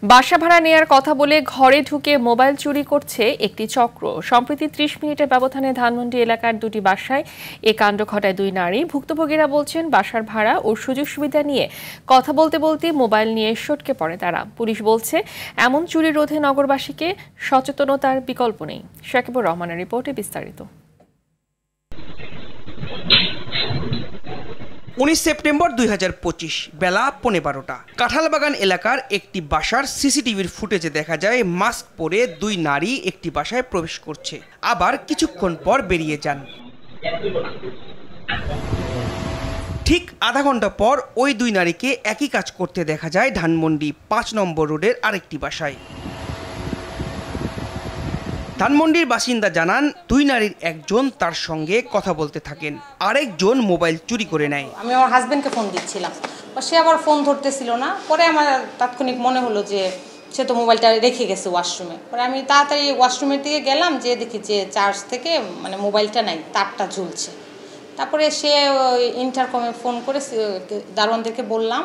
বাসা ভাড়া নেয়ার কথা বলে ঘরে ঢুকে মোবাইল চুরি করছে একটি চক্র। সম্প্রতি ৩০ মিনিটের ব্যবধানে ধানমন্ডি এলাকার দুটি বাসায় এ কাণ্ড ঘটায় দুই নারী। ভুক্তভোগীরা বলছেন, বাসার ভাড়া ও সুযোগ সুবিধা নিয়ে কথা বলতে বলতে মোবাইল নিয়ে সটকে পড়ে তারা। পুলিশ বলছে, এমন চুরি রোধে নগরবাসীকে সচেতনতার বিকল্প নেই। শাকিবুর রহমানের রিপোর্টে বিস্তারিত। 19 সেপ্টেম্বর 2025 বেলা 12:15 কাঁঠালবাগান এলাকার একটি বাসার সিসিটিভির ফুটেজে দেখা যায় মাস্ক পরে দুই নারী একটি বাসায় প্রবেশ করছে, আবার কিছুক্ষণ পর বেরিয়ে যান। ঠিক আধা ঘন্টা পর ওই দুই নারীকে একই কাজ করতে দেখা যায় ধানমন্ডি 5 নম্বর রোডের আরেকটি বাসায়। ধানমন্ডির বাসিন্দা জানান, দুই নারীর একজন তার সঙ্গে কথা বলতে থাকেন, আরেকজন মোবাইল চুরি করে নেয়। আমি আমার হাজবেন্ডকে ফোন দিচ্ছিলাম, সে আবার ফোন ধরতেছিল না। পরে আমার তাৎক্ষণিক মনে হলো যে সে তো মোবাইলটা রেখে গেছে ওয়াশরুমে। পরে আমি তাড়াতাড়ি ওয়াশরুমের দিকে গেলাম, যে দেখি যে চার্জ থেকে মোবাইলটা নাই, তারটা ঝুলছে। তারপরে সে ইন্টারকমে ফোন করে দারোয়ানদেরকে বললাম,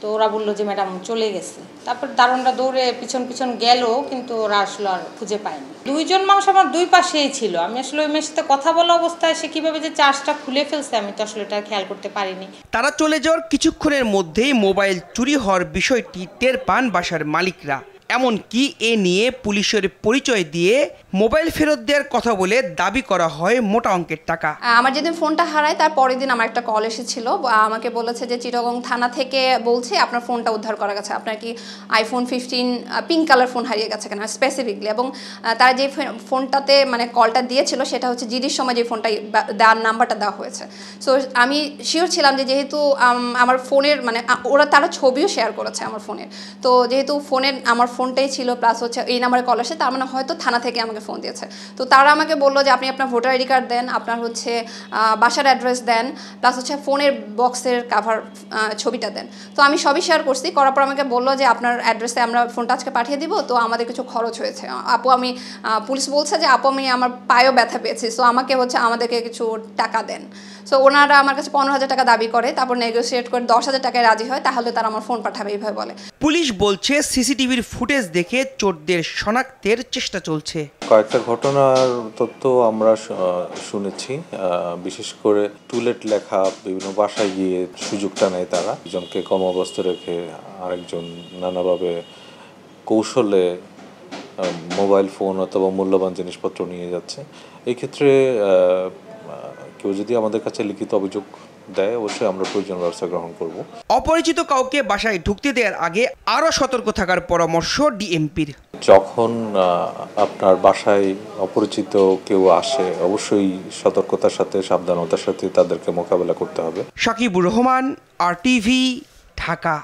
তো ওরা বললো যে ম্যাডাম চলে গেছে। তারপর দারোয়ানরা দৌড়ে পিছন পিছন গেল, কিন্তু ওরা আসলে আর খুঁজে পায়নি। দুইজন মানুষ আমার দুই পাশেই ছিল। আমি আসলে ওই মেয়ের সাথে কথা বলা অবস্থায় সে কিভাবে যে চার্জটা খুলে ফেলছে আমি তো আসলে এটা খেয়াল করতে পারিনি। তারা চলে যাওয়ার কিছুক্ষণের মধ্যেই মোবাইল চুরি হওয়ার বিষয়টি টের পান বাসার মালিকরা। এমনকি এ নিয়ে পুলিশের পরিচয় দিয়ে মোবাইল ফেরত দেওয়ার কথা বলে দাবি করা হয় মোটা অঙ্কের টাকা। আমার যেদিন ফোনটা হারায় তার পরের দিন আমার একটা কল এসেছিল, আমাকে বলেছে যে চিটাগং থানা থেকে বলছে আপনার ফোনটা উদ্ধার করা গেছে, আপনার কি iPhone 15 পিঙ্ক কালার ফোন হারিয়ে গেছে কেন স্পেসিফিকলি। এবং তারা যে ফোনটাতে কলটা দিয়েছিল সেটা হচ্ছে জিডির সময় যে ফোনটা দেওয়ার নাম্বারটা দেওয়া হয়েছে। সো আমি শিওর ছিলাম যে যেহেতু আমার ফোনের তারা ছবিও শেয়ার করেছে আমার ফোনের, তো যেহেতু আমার ফোনটাই ছিল প্লাস হচ্ছে এই নাম্বারে কল আসে, তার হয়তো থানা থেকে আমাকে ফোন দিয়েছে। তো তারা আমাকে বললো যে আপনি আপনার ভোটার আইডি কার্ড দেন, আপনার হচ্ছে বাসার অ্যাড্রেস দেন, প্লাস হচ্ছে ফোনের বক্সের কাভার ছবিটা দেন। তো আমি সবই শেয়ার করছি, করার পর আমাকে বললো যে আপনার অ্যাড্রেসে আমরা ফোনটা আজকে পাঠিয়ে দিব, তো আমাদের কিছু খরচ হয়েছে। পুলিশ বলছে যে আপু আমি আমার পায়েও ব্যথা পেয়েছি, সো আমাদেরকে কিছু টাকা দেন। সো ওনারা আমার কাছে 15,000 টাকা দাবি করে, তারপর নেগোসিয়েট করে 10,000 টাকায় রাজি হয়, তাহলে তারা আমার ফোন পাঠাবে এইভাবে বলে। পুলিশ বলছে সিসিটিভির ফুটেজ দেখে চোরদের শনাক্তের চেষ্টা চলছে। কয়েকটা ঘটনার তথ্য আমরা শুনেছি, বিশেষ করে টুলেট লেখা বিভিন্ন বাসায় গিয়ে সুযোগটা নেয় তারা, একজনকে কর্মব্যস্ত রেখে আরেকজন নানাভাবে কৌশলে মোবাইল ফোন অথবা মূল্যবান জিনিসপত্র নিয়ে যাচ্ছে। এই ক্ষেত্রে কেউ যদি আমাদের কাছে লিখিত অভিযোগ দেয়, অবশ্যই আমরা প্রয়োজনীয় ব্যবস্থা গ্রহণ করব। অপরিচিত কাউকে বাসায় ঢুকতে দেওয়ার আগে আরও সতর্ক থাকার পরামর্শ ডিএমপির। যখন আপনার বাসায় অপরিচিত কেউ আসে, অবশ্যই সতর্কতার সাথে সাবধানতার সাথে তাদেরকে মোকাবেলা করতে হবে। শাকিবুর রহমান, RTV, ঢাকা।